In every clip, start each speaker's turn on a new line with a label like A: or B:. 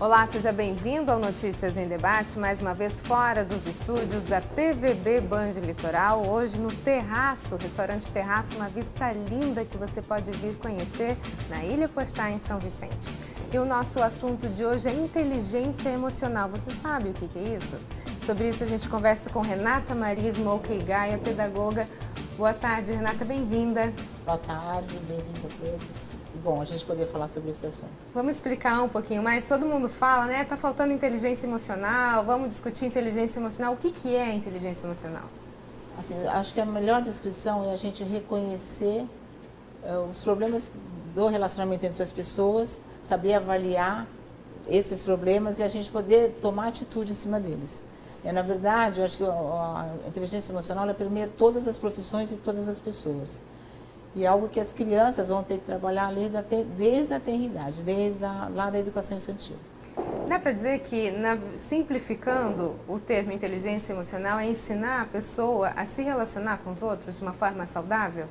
A: Olá, seja bem-vindo ao Notícias em Debate, mais uma vez fora dos estúdios da TVB Band Litoral, hoje no Terraço, restaurante Terraço, uma vista linda que você pode vir conhecer na Ilha Pochá, em São Vicente. E o nosso assunto de hoje é inteligência emocional. Você sabe o que é isso? Sobre isso a gente conversa com Renata Maria Smokey Gaia, pedagoga. Boa tarde, Renata, bem-vinda.
B: Boa tarde, bem-vindo a todos. Bom, a gente poder falar sobre esse assunto.
A: Vamos explicar um pouquinho mais. Todo mundo fala, né? Tá faltando inteligência emocional, vamos discutir inteligência emocional. O que é inteligência emocional?
B: Assim, acho que a melhor descrição é a gente reconhecer os problemas do relacionamento entre as pessoas, saber avaliar esses problemas e a gente poder tomar atitude em cima deles. Na verdade, eu acho que a inteligência emocional ela permeia todas as profissões e todas as pessoas. E é algo que as crianças vão ter que trabalhar desde a tenridade, lá da educação infantil.
A: Dá para dizer que, simplificando o termo inteligência emocional, é ensinar a pessoa a se relacionar com os outros de uma forma saudável?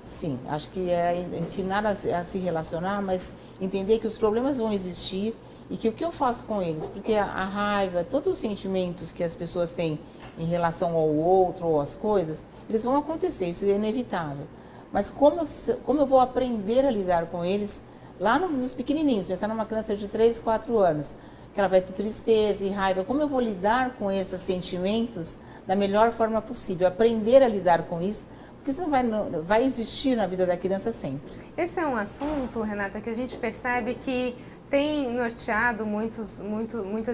B: Sim, acho que é ensinar a se relacionar, mas entender que os problemas vão existir e que o que eu faço com eles, porque a raiva, todos os sentimentos que as pessoas têm em relação ao outro ou às coisas, eles vão acontecer, isso é inevitável. Mas como eu vou aprender a lidar com eles lá nos pequenininhos, pensar numa criança de 3, 4 anos, que ela vai ter tristeza e raiva, como eu vou lidar com esses sentimentos da melhor forma possível, aprender a lidar com isso, porque isso não vai existir na vida da criança sempre.
A: Esse é um assunto, Renata, que a gente percebe que tem norteado muitas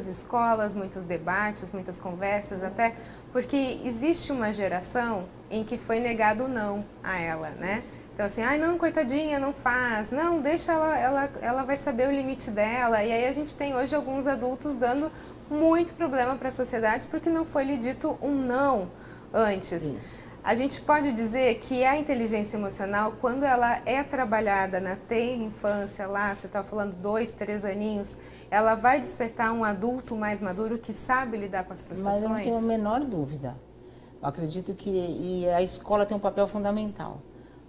A: escolas, muitos debates, muitas conversas, até porque existe uma geração em que foi negado o não a ela, né? Então assim, ai não, coitadinha, não faz, não, deixa ela vai saber o limite dela. E aí a gente tem hoje alguns adultos dando muito problema para a sociedade porque não foi lhe dito um não antes.
B: Isso.
A: A gente pode dizer que a inteligência emocional, quando ela é trabalhada na tenra infância, lá, você está falando 2, 3 aninhos, ela vai despertar um adulto mais maduro que sabe lidar com as frustrações?
B: Mas eu não tenho a menor dúvida. Eu acredito que a escola tem um papel fundamental,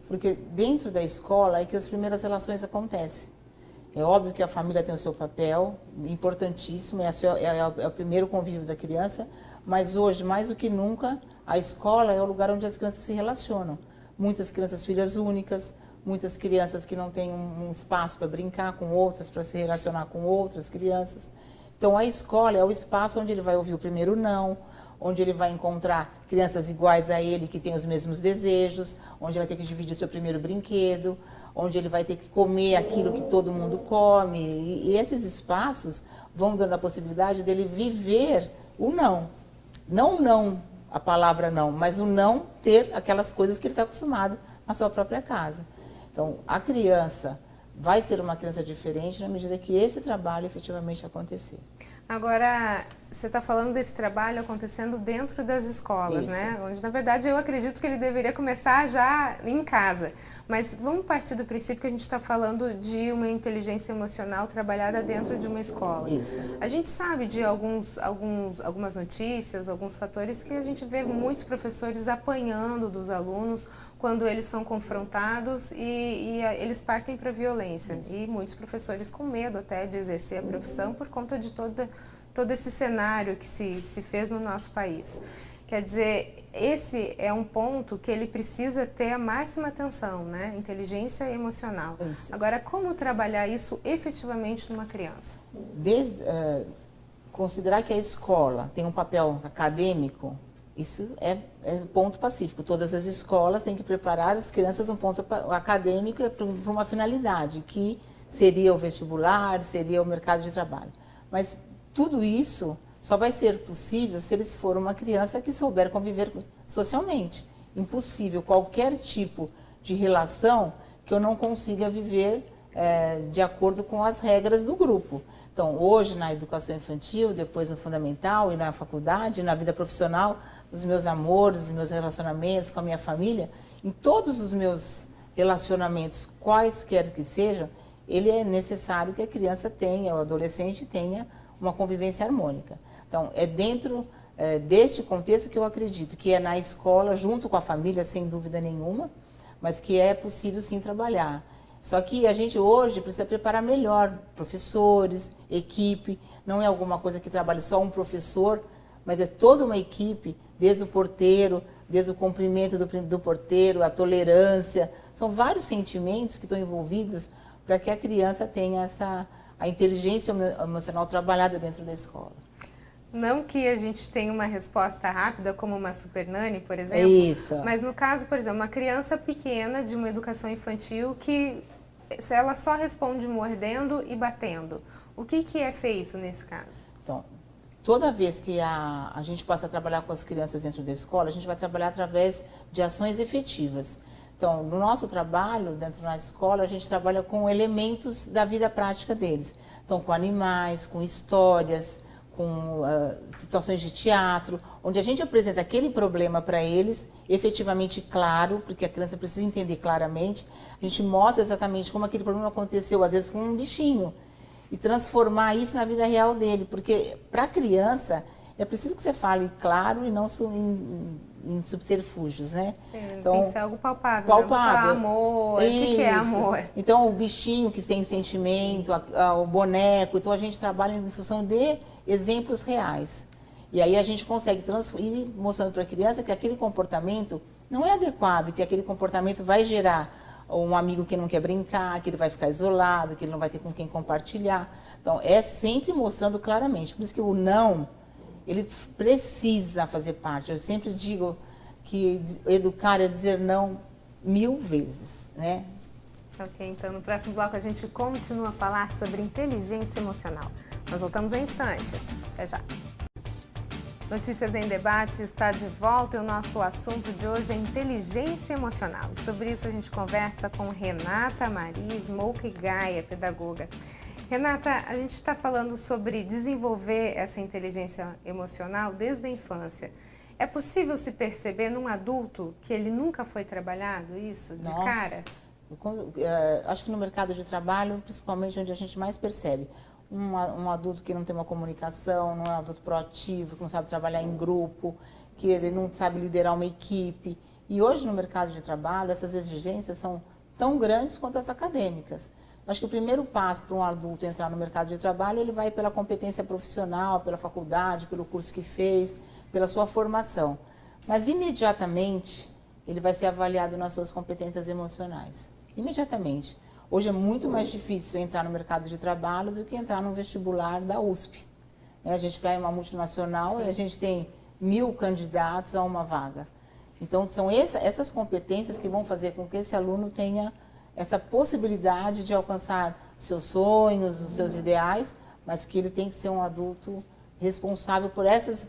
B: porque dentro da escola é que as primeiras relações acontecem. É óbvio que a família tem o seu papel, importantíssimo, é o primeiro convívio da criança, mas hoje, mais do que nunca, a escola é o lugar onde as crianças se relacionam. Muitas crianças filhas únicas, muitas crianças que não têm um espaço para brincar com outras, para se relacionar com outras crianças. Então a escola é o espaço onde ele vai ouvir o primeiro não, onde ele vai encontrar crianças iguais a ele, que têm os mesmos desejos, onde ele vai ter que dividir o seu primeiro brinquedo, onde ele vai ter que comer aquilo que todo mundo come. E esses espaços vão dando a possibilidade dele viver o não. Não o não, a palavra não, mas o não ter aquelas coisas que ele está acostumado na sua própria casa. Então, a criança vai ser uma criança diferente na medida que esse trabalho efetivamente acontecer.
A: Agora, você está falando desse trabalho acontecendo dentro das escolas, né? Onde, na verdade, eu acredito que ele deveria começar já em casa. Mas vamos partir do princípio que a gente está falando de uma inteligência emocional trabalhada dentro de uma escola.
B: Isso.
A: A gente sabe de algumas notícias, alguns fatores que a gente vê muitos professores apanhando dos alunos quando eles são confrontados e eles partem para a violência.
B: Isso.
A: E muitos professores com medo até de exercer a profissão por conta de todo esse cenário que se fez no nosso país. Quer dizer, esse é um ponto que ele precisa ter a máxima atenção, né? Inteligência emocional.
B: Isso.
A: Agora, como trabalhar isso efetivamente numa criança?
B: Considerar que a escola tem um papel acadêmico, isso é ponto pacífico. Todas as escolas têm que preparar as crianças num ponto acadêmico para uma finalidade, que seria o vestibular, seria o mercado de trabalho. Mas tudo isso só vai ser possível se eles forem uma criança que souber conviver socialmente. Impossível qualquer tipo de relação que eu não consiga viver de acordo com as regras do grupo. Então, hoje na educação infantil, depois no fundamental e na faculdade, na vida profissional, os meus amores, os meus relacionamentos com a minha família, em todos os meus relacionamentos, quaisquer que sejam, ele é necessário que a criança tenha, o adolescente tenha uma convivência harmônica. Então, é dentro deste contexto que eu acredito, que é na escola, junto com a família, sem dúvida nenhuma, mas que é possível sim trabalhar. Só que a gente hoje precisa preparar melhor professores, equipe, não é alguma coisa que trabalhe só um professor, mas é toda uma equipe, desde o porteiro, desde o cumprimento do porteiro, a tolerância, são vários sentimentos que estão envolvidos para que a criança tenha a inteligência emocional trabalhada dentro da escola.
A: Não que a gente tenha uma resposta rápida, como uma super nani, por exemplo.
B: Isso.
A: Mas no caso, por exemplo, uma criança pequena de uma educação infantil que ela só responde mordendo e batendo. O que é feito nesse caso?
B: Então, toda vez que a gente possa trabalhar com as crianças dentro da escola, a gente vai trabalhar através de ações efetivas. Então, no nosso trabalho, dentro da escola, a gente trabalha com elementos da vida prática deles. Então, com animais, com histórias, com situações de teatro, onde a gente apresenta aquele problema para eles, efetivamente claro, porque a criança precisa entender claramente. A gente mostra exatamente como aquele problema aconteceu, às vezes com um bichinho, e transformar isso na vida real dele, porque para a criança é preciso que você fale claro e não em subterfúgios, né?
A: Sim,
B: então,
A: tem que ser algo palpável.
B: Palpável.
A: Amor, o que é amor?
B: Então, o bichinho que tem sentimento, o boneco, então a gente trabalha em função de exemplos reais. E aí a gente consegue ir mostrando para a criança que aquele comportamento não é adequado, que aquele comportamento vai gerar um amigo que não quer brincar, que ele vai ficar isolado, que ele não vai ter com quem compartilhar. Então, é sempre mostrando claramente. Por isso que o não, ele precisa fazer parte. Eu sempre digo que educar é dizer não 1000 vezes, né?
A: Ok, então no próximo bloco a gente continua a falar sobre inteligência emocional. Nós voltamos em instantes. Até já. Notícias em Debate está de volta e o nosso assunto de hoje é inteligência emocional. E sobre isso a gente conversa com Renata Maria Smoke Gaia, pedagoga. Renata, a gente está falando sobre desenvolver essa inteligência emocional desde a infância. É possível se perceber num adulto que ele nunca foi trabalhado isso, de
B: Nossa,
A: cara?
B: Acho que no mercado de trabalho, principalmente onde a gente mais percebe, um adulto que não tem uma comunicação, não é um adulto proativo, que não sabe trabalhar em grupo, que ele não sabe liderar uma equipe. E hoje no mercado de trabalho, essas exigências são tão grandes quanto as acadêmicas. Acho que o primeiro passo para um adulto entrar no mercado de trabalho, ele vai pela competência profissional, pela faculdade, pelo curso que fez, pela sua formação. Mas imediatamente ele vai ser avaliado nas suas competências emocionais. Imediatamente. Hoje é muito mais difícil entrar no mercado de trabalho do que entrar no vestibular da USP. A gente vai em uma multinacional e a gente tem 1000 candidatos a uma vaga. Então, são essas competências que vão fazer com que esse aluno tenha essa possibilidade de alcançar os seus sonhos, os seus ideais, mas que ele tem que ser um adulto responsável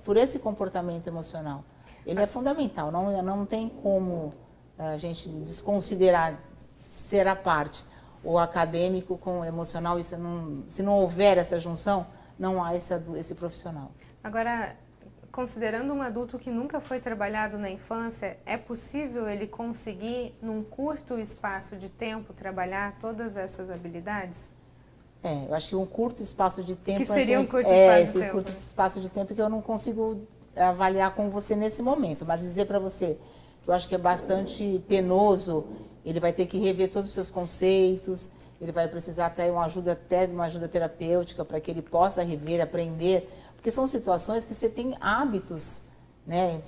B: por esse comportamento emocional. Ele é fundamental, não tem como a gente desconsiderar ser a parte. O acadêmico com o emocional, se não houver essa junção, não há esse profissional.
A: Agora, considerando um adulto que nunca foi trabalhado na infância, é possível ele conseguir, num curto espaço de tempo, trabalhar todas essas habilidades?
B: Eu acho que um curto espaço de tempo...
A: Que seria um curto espaço de tempo?
B: Curto espaço de tempo que eu não consigo avaliar com você nesse momento, mas dizer para você que eu acho que é bastante penoso. Ele vai ter que rever todos os seus conceitos, ele vai precisar até de uma ajuda terapêutica para que ele possa rever, aprender, porque são situações que você tem hábitos, né?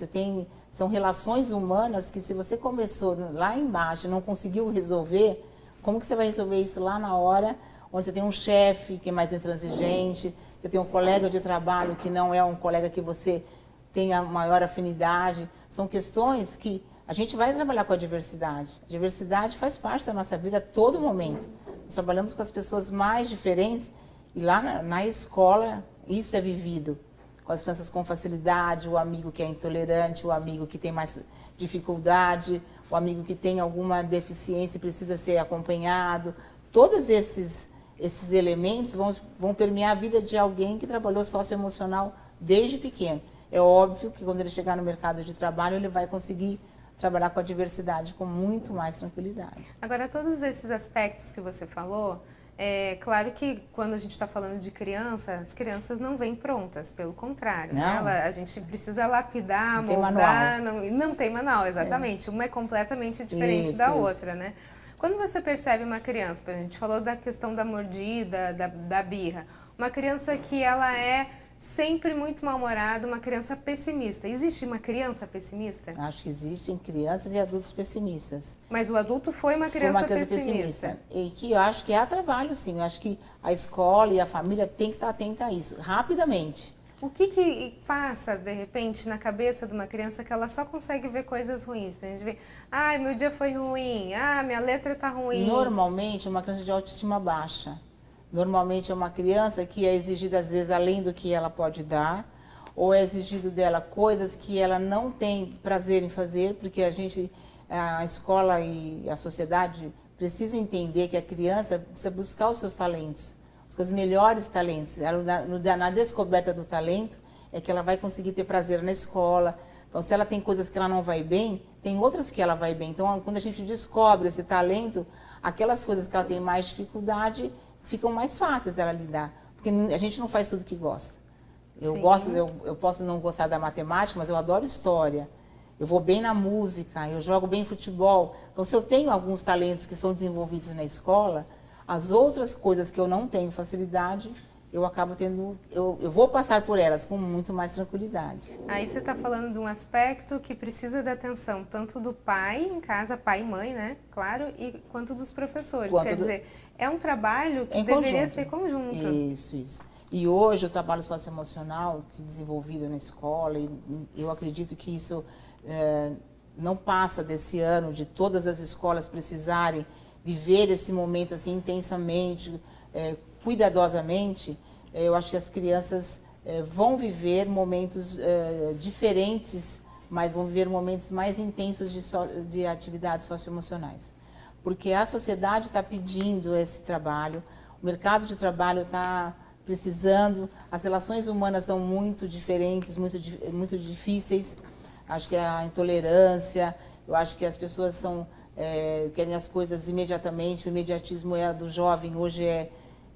B: São relações humanas que se você começou lá embaixo e não conseguiu resolver, como que você vai resolver isso lá na hora, onde você tem um chefe que é mais intransigente, você tem um colega de trabalho que não é um colega que você tenha maior afinidade, são questões que a gente vai trabalhar com a diversidade. A diversidade faz parte da nossa vida a todo momento. Nós trabalhamos com as pessoas mais diferentes e lá na escola isso é vivido. Com as crianças com facilidade, o amigo que é intolerante, o amigo que tem mais dificuldade, o amigo que tem alguma deficiência e precisa ser acompanhado. Todos esses elementos vão permear a vida de alguém que trabalhou socioemocional desde pequeno. É óbvio que quando ele chegar no mercado de trabalho, ele vai conseguir trabalhar com a diversidade com muito mais tranquilidade.
A: Agora, todos esses aspectos que você falou, é claro que quando a gente está falando de criança, as crianças não vêm prontas, pelo contrário. Né? A gente precisa lapidar, moldar. Não tem manual, exatamente. Uma é completamente diferente da outra, né? Quando você percebe uma criança, a gente falou da questão da mordida, da birra, uma criança que ela é sempre muito mal-humorada, uma criança pessimista. Existe uma criança pessimista?
B: Acho que existem crianças e adultos pessimistas.
A: Mas o adulto foi uma criança, pessimista.
B: E que eu acho que há trabalho, sim. Eu acho que a escola e a família tem que estar atenta a isso, rapidamente.
A: O que passa, de repente, na cabeça de uma criança que ela só consegue ver coisas ruins? Pra gente ver, ai, meu dia foi ruim, minha letra tá ruim.
B: Normalmente, uma criança de autoestima baixa. Normalmente é uma criança que é exigida, às vezes, além do que ela pode dar, ou é exigido dela coisas que ela não tem prazer em fazer, porque a escola e a sociedade precisam entender que a criança precisa buscar os seus talentos, os melhores talentos. Na descoberta do talento é que ela vai conseguir ter prazer na escola. Então, se ela tem coisas que ela não vai bem, tem outras que ela vai bem. Então, quando a gente descobre esse talento, aquelas coisas que ela tem mais dificuldade ficam mais fáceis dela lidar, porque a gente não faz tudo que gosta. Eu posso não gostar da matemática, mas eu adoro história. Eu vou bem na música, eu jogo bem futebol. Então, se eu tenho alguns talentos que são desenvolvidos na escola, as outras coisas que eu não tenho facilidade, eu acabo tendo, eu vou passar por elas com muito mais tranquilidade.
A: Aí você está falando de um aspecto que precisa da atenção tanto do pai em casa, pai e mãe, né? Claro, quanto dos professores. Quer dizer, é um trabalho que deveria ser conjunto.
B: Isso. E hoje o trabalho socioemocional que é desenvolvido na escola, e eu acredito que isso não passa desse ano de todas as escolas precisarem viver esse momento assim intensamente, cuidadosamente. Eu acho que as crianças vão viver momentos diferentes, mas vão viver momentos mais intensos de atividades socioemocionais. Porque a sociedade está pedindo esse trabalho, o mercado de trabalho está precisando, as relações humanas estão muito diferentes, muito difíceis. Acho que a intolerância, eu acho que as pessoas querem as coisas imediatamente, o imediatismo do jovem hoje é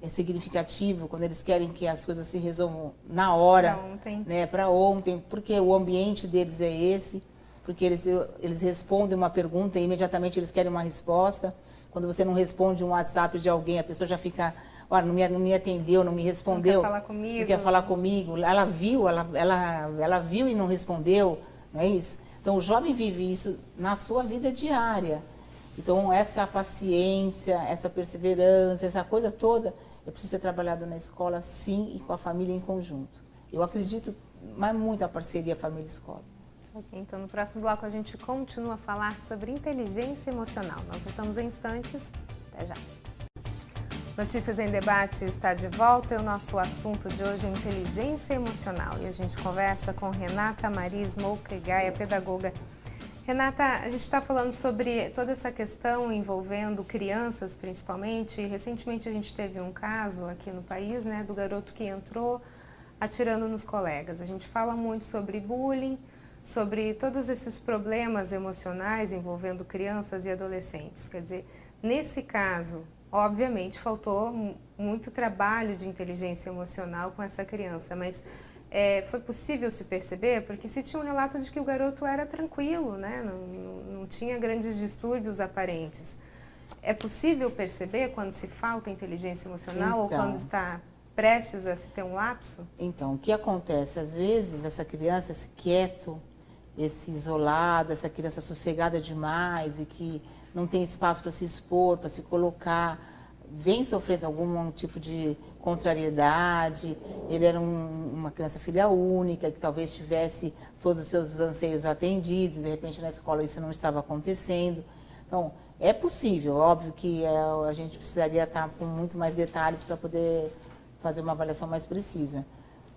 B: significativo, quando eles querem que as coisas se resolvam na hora, para ontem, porque o ambiente deles é esse, porque eles respondem uma pergunta e imediatamente eles querem uma resposta. Quando você não responde um WhatsApp de alguém, a pessoa já fica, não me atendeu, não me respondeu.
A: Não quer falar comigo.
B: Não quer falar comigo. Ela viu e não respondeu, não é isso? Então o jovem vive isso na sua vida diária. Então essa paciência, essa perseverança, essa coisa toda, precisa ser trabalhado na escola, sim, e com a família em conjunto. Eu acredito muito na parceria família-escola.
A: Ok, então no próximo bloco a gente continua a falar sobre inteligência emocional. Nós voltamos em instantes. Até já. Notícias em Debate está de volta e o nosso assunto de hoje é inteligência emocional. E a gente conversa com Renata Maris Moukregaia, pedagoga. Renata, a gente está falando sobre toda essa questão envolvendo crianças, principalmente. Recentemente a gente teve um caso aqui no país, né, do garoto que entrou atirando nos colegas. A gente fala muito sobre bullying, sobre todos esses problemas emocionais envolvendo crianças e adolescentes. Quer dizer, nesse caso, obviamente, faltou muito trabalho de inteligência emocional com essa criança, mas foi possível se perceber, porque se tinha um relato de que o garoto era tranquilo, né? Não tinha grandes distúrbios aparentes. É possível perceber quando se falta inteligência emocional ou quando está prestes a se ter um lapso?
B: Então, o que acontece? Às vezes, essa criança, esse quieto, esse isolado, essa criança sossegada demais e que não tem espaço para se expor, para se colocar, vem sofrendo algum tipo de contrariedade. Ele era uma criança filha única, que talvez tivesse todos os seus anseios atendidos, de repente na escola isso não estava acontecendo. Então, é possível, óbvio que a gente precisaria estar com muito mais detalhes para poder fazer uma avaliação mais precisa.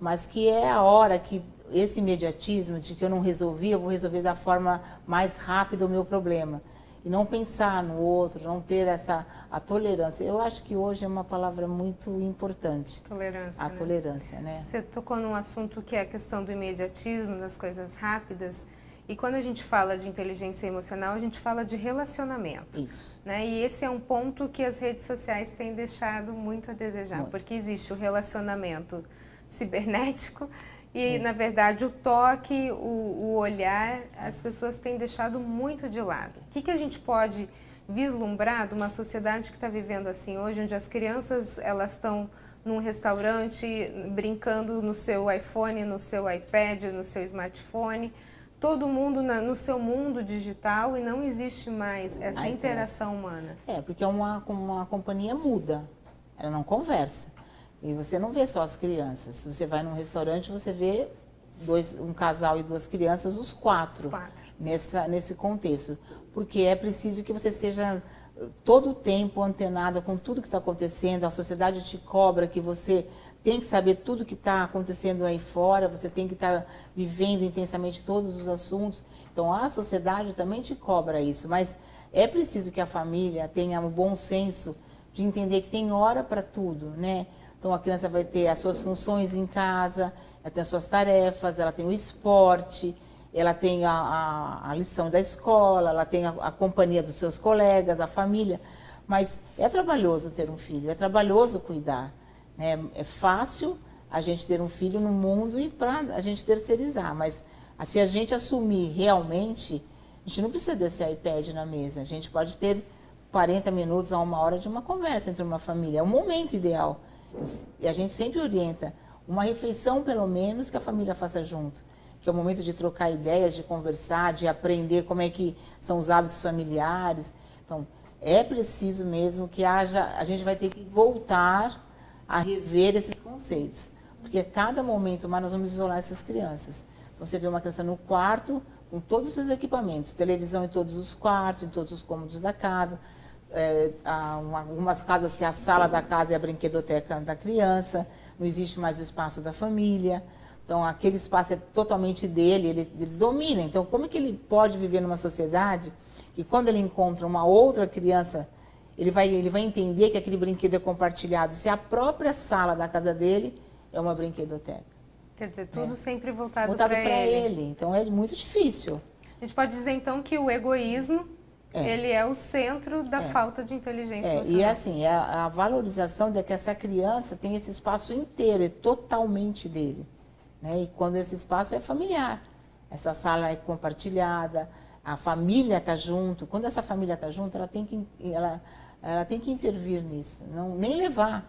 B: Mas que é a hora que esse imediatismo de que eu não resolvi, eu vou resolver da forma mais rápida o meu problema. E não pensar no outro, não ter a tolerância. Eu acho que hoje é uma palavra muito importante.
A: Tolerância.
B: A tolerância, né?
A: Você tocou num assunto que é a questão do imediatismo, das coisas rápidas. E quando a gente fala de inteligência emocional, a gente fala de relacionamento.
B: Isso.
A: Né? E esse é um ponto que as redes sociais têm deixado muito a desejar, muito. Porque existe o relacionamento cibernético e, na verdade, o toque, o olhar, as pessoas têm deixado muito de lado. O que a gente pode vislumbrado uma sociedade que está vivendo assim hoje, onde as crianças elas estão num restaurante brincando no seu iPhone, no seu iPad, no seu smartphone, todo mundo no seu mundo digital e não existe mais essa interação humana.
B: Porque é uma companhia muda, ela não conversa. E você não vê só as crianças. Se você vai num restaurante, você vê um casal e duas crianças, os quatro. Nesse contexto. Porque é preciso que você seja todo o tempo antenada com tudo que está acontecendo. A sociedade te cobra que você tem que saber tudo que está acontecendo aí fora, você tem que estar vivendo intensamente todos os assuntos. Então, a sociedade também te cobra isso, mas é preciso que a família tenha um bom senso de entender que tem hora para tudo, né? Então, a criança vai ter as suas funções em casa, ela tem as suas tarefas, ela tem o esporte, ela tem a lição da escola, ela tem a companhia dos seus colegas, a família. Mas é trabalhoso ter um filho, é trabalhoso cuidar. É fácil a gente ter um filho no mundo e para a gente terceirizar, mas se a gente assumir realmente, a gente não precisa desse iPad na mesa, a gente pode ter 40 minutos a 1 hora de uma conversa entre uma família, é o momento ideal. E a gente sempre orienta uma refeição, pelo menos, que a família faça junto, que é o momento de trocar ideias, de conversar, de aprender como é que são os hábitos familiares. Então, é preciso mesmo que a gente vai ter que voltar a rever esses conceitos, porque a cada momento mais nós vamos isolar essas crianças. Então você vê uma criança no quarto com todos os seus equipamentos, televisão em todos os quartos, em todos os cômodos da casa, algumas casas que a sala da casa é a brinquedoteca da criança, não existe mais o espaço da família, então aquele espaço é totalmente dele, ele domina. Então como é que ele pode viver numa sociedade que quando ele encontra uma outra criança, ele vai entender que aquele brinquedo é compartilhado, se a própria sala da casa dele é uma brinquedoteca.
A: Quer dizer, tudo sempre voltado
B: para
A: ele.
B: Então é muito difícil.
A: A gente pode dizer então que o egoísmo, ele é o centro da falta de inteligência emocional.
B: E assim, a valorização de que essa criança tem esse espaço inteiro, é totalmente dele. Né? E quando esse espaço é familiar, essa sala é compartilhada, a família está junto. Quando essa família está junto, ela tem que intervir nisso, nem levar.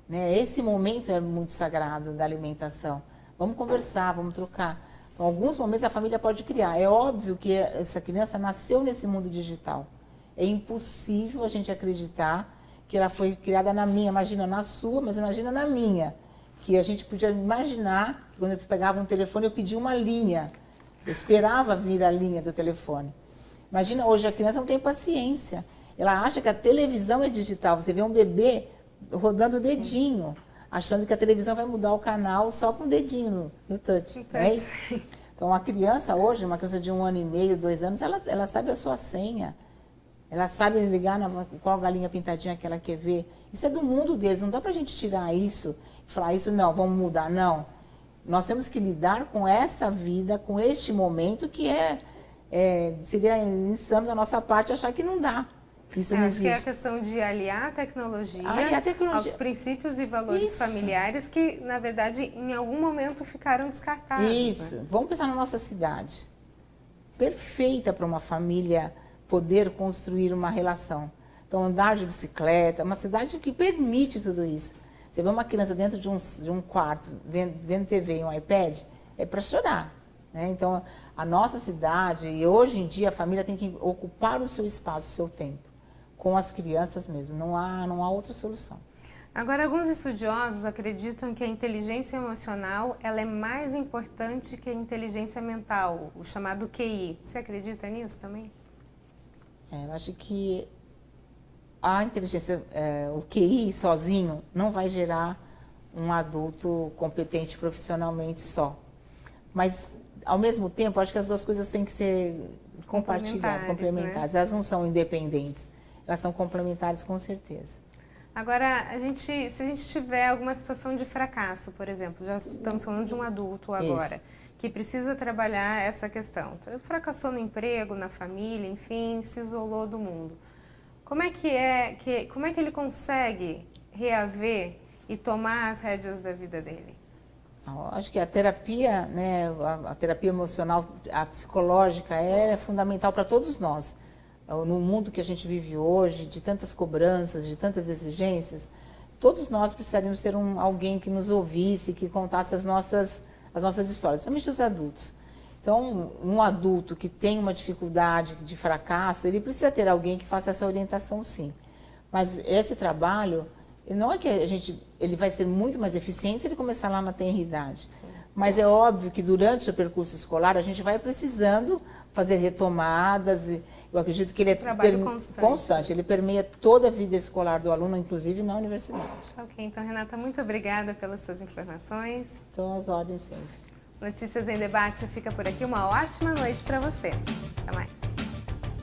B: Né? Esse momento é muito sagrado da alimentação. Vamos conversar, vamos trocar. Então, alguns momentos a família pode criar. É óbvio que essa criança nasceu nesse mundo digital. É impossível a gente acreditar que ela foi criada na minha, imagina na sua, mas imagina na minha. Que a gente podia imaginar, quando eu pegava um telefone, eu pedia uma linha. Eu esperava vir a linha do telefone. Imagina, hoje a criança não tem paciência. Ela acha que a televisão é digital. Você vê um bebê rodando o dedinho, achando que a televisão vai mudar o canal só com o dedinho no touch. Não é isso? Então, a criança hoje, uma criança de 1 ano e meio, 2 anos, ela sabe a sua senha. Ela sabe ligar qual galinha pintadinha que ela quer ver. Isso é do mundo deles. Não dá pra gente tirar isso e falar isso, não, vamos mudar. Não. Nós temos que lidar com esta vida, com este momento que seria insano da nossa parte achar que não dá. Isso não existe.
A: Acho que é a questão de aliar a tecnologia aos princípios e valores familiares que, na verdade, em algum momento ficaram descartados.
B: Isso.
A: Né?
B: Vamos pensar na nossa cidade. Perfeita para uma família poder construir uma relação. Então, andar de bicicleta, uma cidade que permite tudo isso. Você vê uma criança dentro de um quarto, vendo TV e um iPad, é para chorar. Né? Então, a nossa cidade, e hoje em dia, a família tem que ocupar o seu espaço, o seu tempo, com as crianças mesmo. Não há outra solução.
A: Agora, alguns estudiosos acreditam que a inteligência emocional ela é mais importante que a inteligência mental, o chamado QI. Você acredita nisso também?
B: Eu acho que a inteligência, o QI sozinho não vai gerar um adulto competente profissionalmente só. Mas, ao mesmo tempo, acho que as duas coisas têm que ser compartilhadas, complementares. Né? Elas não são independentes, elas são complementares com certeza.
A: Agora, se a gente tiver alguma situação de fracasso, por exemplo, já estamos falando de um adulto agora, que precisa trabalhar essa questão. Então, fracassou no emprego, na família, enfim, se isolou do mundo. Como é que ele consegue reaver e tomar as rédeas da vida dele?
B: Acho que a terapia, né, a terapia emocional, a psicológica é fundamental para todos nós. no mundo que a gente vive hoje, de tantas cobranças, de tantas exigências, todos nós precisaríamos ter alguém que nos ouvisse, que contasse as nossas histórias, principalmente os adultos. Então, um adulto que tem uma dificuldade de fracasso, ele precisa ter alguém que faça essa orientação, sim. Mas esse trabalho, não é que ele vai ser muito mais eficiente se ele começar lá na tenridade. Sim. Mas é óbvio que durante o seu percurso escolar, a gente vai precisando fazer retomadas. Eu acredito que ele é constante. Ele permeia toda a vida escolar do aluno, inclusive na universidade.
A: Ok, então, Renata, muito obrigada pelas suas informações.
B: Então, às ordens sempre.
A: Notícias em Debate fica por aqui. Uma ótima noite para você. Até mais.